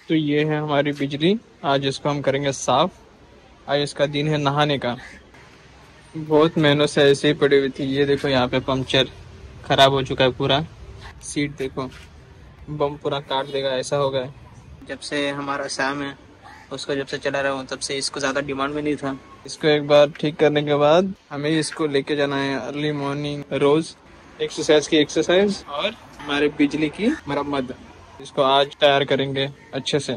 तो ये है हमारी बिजली। आज इसको हम करेंगे साफ। आज इसका दिन है नहाने का। बहुत मेहनत से ऐसे ही पड़ी हुई थी। ये देखो यहाँ पे पंक्चर खराब हो चुका है पूरा। सीट देखो, बम पूरा काट देगा ऐसा हो गया। जब से हमारा सैम है, उसको जब से चला रहा हूँ तब से इसको ज़्यादा डिमांड में नहीं था। इसको एक बार ठीक करने के बाद हमें इसको लेके जाना है अर्ली मॉर्निंग रोज एक्सरसाइज और हमारे बिजली की मरम्मत। इसको आज तैयार करेंगे अच्छे से।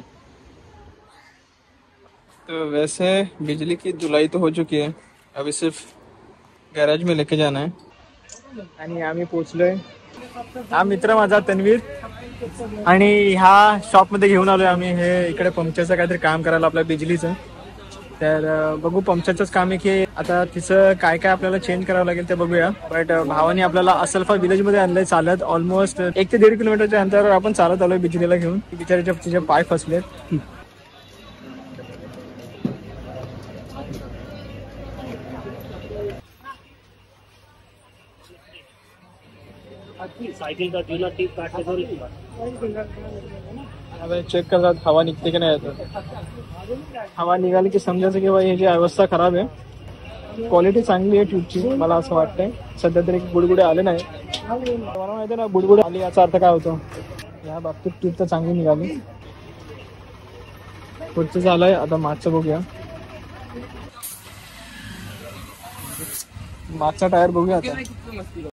तो वैसे बिजली की धुलाई तो हो चुकी है, अभी सिर्फ गॅरेज में लेके जाना है। आणि आम्ही पोचलोय। हा मित्र माझा तन्वीर आणि ह्या शॉपमध्ये घेऊन आलोय आम्ही हे इकडे पंक्चरचं काहीतरी काम करायला आपल्या बिजलीचं। तर बघू पंक्चरचंच काम आहे की आता तिचं काय काय आपल्याला चेंज करावं लागेल ते बघूया। बट भावाने आपल्याला असल्फा विलेज मध्ये आणलंय चालत। ऑलमोस्ट 1 ते 1.5 किलोमीटरच्या अंतरावर आपण चालत आलोय बिजलीला घेऊन। बिचारीच्या तिचे पाय फसलेत। साइकिल का टीला टीप काट के थोड़ी आता चेक करतात हवा निघते की नाही येत। हवा निघाली की समजायचं की बाई ह्याची अवस्था खराब आहे। क्वालिटी चांगली आहे ट्यूबची मला असं वाटतंय। सध्या तरी बुडबुडे आले नाही। मला माहिती ना बुडबुडे आली याचा अर्थ काय होतो। या बाबतीत ट्यूब तर चांगली निघाली। पुढचं झालंय आता मागचं बघूया। मागचा टायर बघूया आता।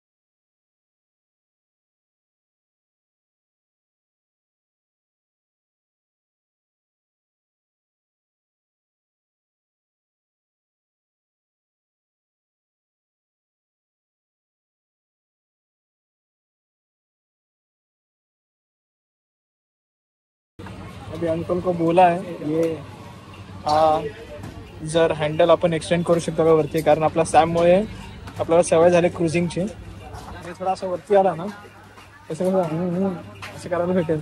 अभी अंकल को बोला है ये जर हँडल आपण एक्सटेंड करू शकतो का वरती, कारण आपल्या सॅममुळे आपल्याला सवय झाली क्रुझिंगची। थोडा असं वरती आला ना कसं असं करायला भेटेल।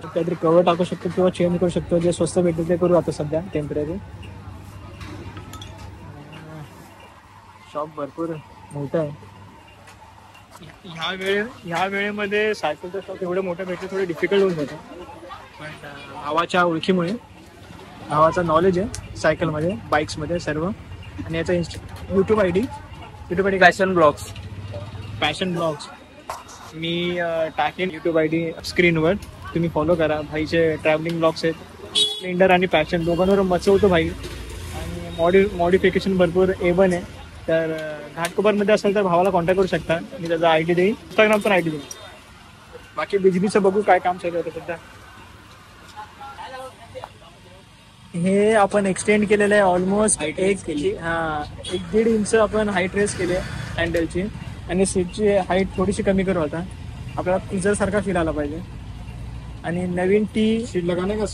काहीतरी कवर टाकू शकतो किंवा चेंज करू शकतो। जे स्वस्त भेटेल ते करू आता सध्या टेम्पररी। शॉप भरपूर मोठं आहे। ह्या वेळेमध्ये सायकलचं शॉप एवढं मोठं भेटलं थोडं डिफिकल्ट होऊन जातं। पण भावाच्या ओळखीमुळे, भावाचा नॉलेज आहे सायकलमध्ये बाईक्समध्ये सर्व। आणि याचा YouTube I D fashion blogs. मी टाकेन यूट्यूब आय डी स्क्रीनवर, तुम्ही फॉलो करा। भाईचे ट्रॅव्हलिंग ब्लॉग्स आहेत। स्प्लेंडर आणि पॅशन दोघांवर मचवतो भाई। आणि मॉडिफिकेशन भरपूर A1 आहे। तर घाटकोपरमध्ये असेल तर भावाला कॉन्टॅक्ट करू शकता। मी त्याचा आय डी देईन, इंस्टाग्राम पण आय डी देईन। बाकी बिजलीचं बघू काय काम चालू होतं सध्या। हे आपण एक्सटेंड केलेलं आहे ऑलमोस्ट 1.5 इंच आपण हाईट रेस केली आहे हँडलची। आणि सीटची हाईट थोडीशी कमी करू आता, आपल्याला क्रुझर सारखा फील आला पाहिजे। आणि नवीन सीट लगाने का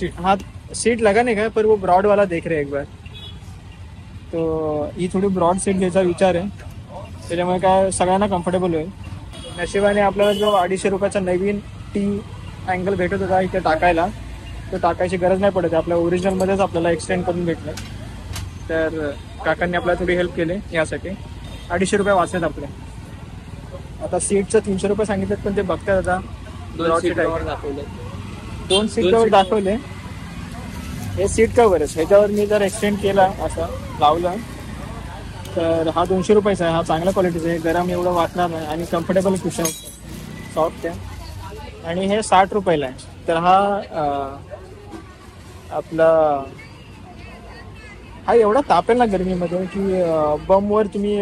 सीट लगाने का पर वो ब्रॉड वाला देख रहे एक बार। तो ही थोडी ब्रॉड सीट घ्यायचा विचार आहे, त्याच्यामुळे काय सगळ्यांना कम्फर्टेबल होईल। नशिबाने आपल्याला जो 250 रुपयाचा नवीन अँगल भेटत होता इथे टाकायला, तो टाकायची गरज नाही पडत। आपल्या ओरिजिनलमध्येच आपल्याला एक्सटेंड करून भेटलं। तर काकांनी आपल्याला थोडी हेल्प केली यासाठी। 250 रुपये वाचलेत आपले। आता सीटचं 300 रुपये सांगितलेत, पण ते बघतात आता 2 सीटवर दाखवले। हे सीट कव्हरच, ह्याच्यावर मी जर एक्सटेंड केला असा लावला तर हा 200 रुपयाचा आहे। हा चांगल्या क्वालिटीचा आहे, गरम एवढं वाटणार नाही आणि कम्फर्टेबल कुशन सॉफ्ट आहे। आणि हे 60 रुपयाला आहे। तर हा आपला हा एवढा तापेल ना गरमीमध्ये की बमवर तुम्ही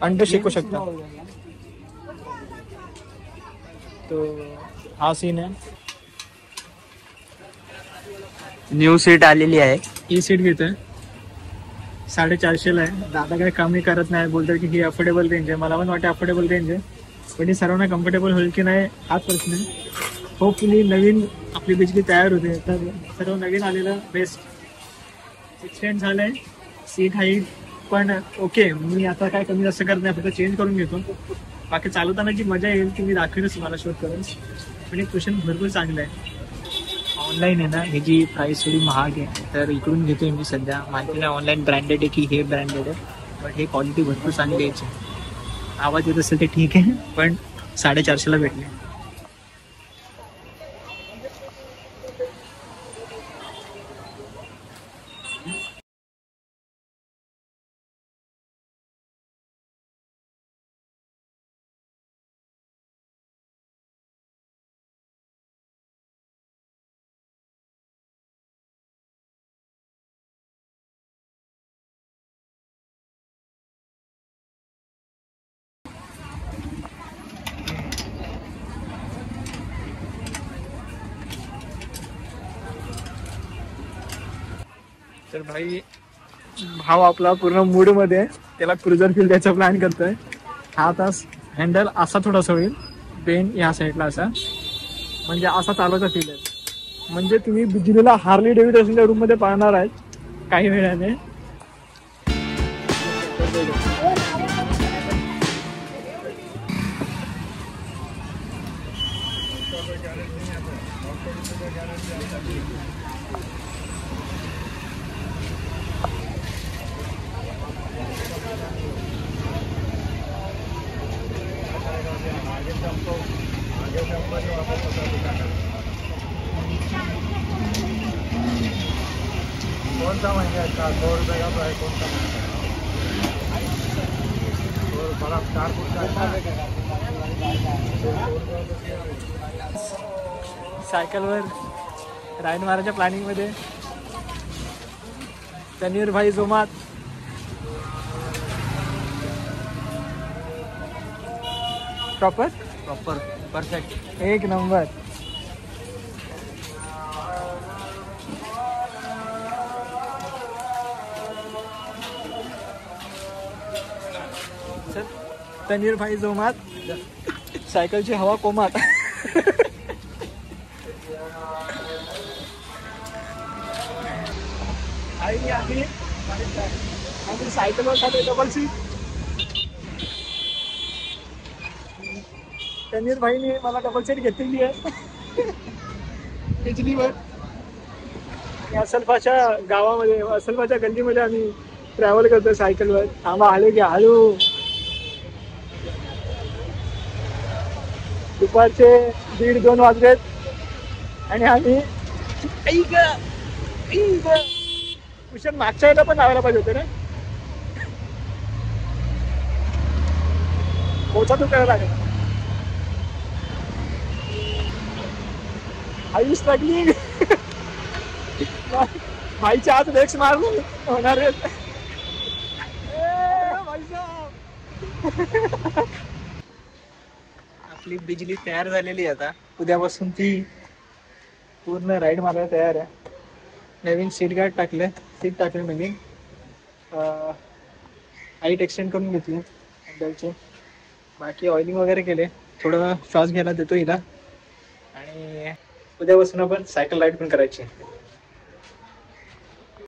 अंड शेकू शकता। तो हा सीन आहे। न्यू सीट आलेली आहे। ही सीट घेतोय 450 ला आहे। दादा काही कमी करत नाही, बोलतात की ही अफोर्डेबल रेंज आहे। मला पण वाटतं अफोर्डेबल रेंज आहे, पण ही सर्वांना कम्फर्टेबल होईल की नाही हाच प्रश्न आहे। होपफुली नवीन आपली बिजली तयार होते, तर सर्व नवीन आलेलं बेस्ट। एक्सटेंड झालंय सीट हाईट पण ओके। मी आता काय कमी जास्त करत नाही, फक्त चेंज करून घेतो। बाकी चालवताना जी मजा येईल ती मी दाखवेनच मला शोध करून। पण हे क्वेश्चन भरपूर चांगलं आहे। ऑनलाईन आहे ना ह्याची प्राईस थोडी महाग आहे, तर इकडून घेतोय मी सध्या। माहिती नाही ऑनलाईन ब्रँडेड आहे की हे ब्रँडेड आहे, बट हे क्वालिटी भरपूर चांगली यायची। आवाज येत असेल ते ठीक आहे, पण 450 ला भेटले। तर भाई भाव आपला पूर्ण मूड मध्ये आहे. त्याला क्रुझर फील द्यायचा प्लॅन करतोय. हा तास हँडल असा थोडासा होईल, पेन या साईडला असा, म्हणजे असा चालवायचा फील आहे. म्हणजे तुम्ही बिजलीला हार्ली डेव्हिडसनच्या रूम मध्ये पाहणार आहेत काही वेळाने. कोणता महिना का 100 रुपये का आहे, कोणता सायकलवर राईड मारायच्या प्लॅनिंग मध्ये तनीर भाई जोमात. प्रॉपर परफेक्ट एक नंबर. तनीर भाई जोमात, सायकलची हवा कोमात. आम्ही सायकलवर खाली डबल सीट. तनीर भाईने मला डबल सीट घेतलेली आहे बिजलीवर. असलफाच्या गावामध्ये, असलफाच्या गल्लीमध्ये आम्ही ट्रॅव्हल करतो सायकलवर. थांबा आले की हळू. दुपारचे 1:30-2 वाजलेत आणि आम्ही कुशन मागच्या वेळेला पण लावायला पाहिजे होते ना. पोचा तो करायला लागेल. आई स्ट्रगलिंग. भाईच्या हात लेक्स मारून होणार आहेत. आपली बिजली तयार झालेली आहे. आता उद्यापासून ती पूर्ण राईड मारायला तयार आहे. नवीन सीट गार्ड टाकले, सीट टाकले नवीन. हाईट एक्सटेंड करून घेतली हँडलचे. बाकी ऑइलिंग वगैरे केले. थोडं श्वास घ्यायला देतो हिला. आणि उद्यापासून आपण सायकल राईड पण करायची.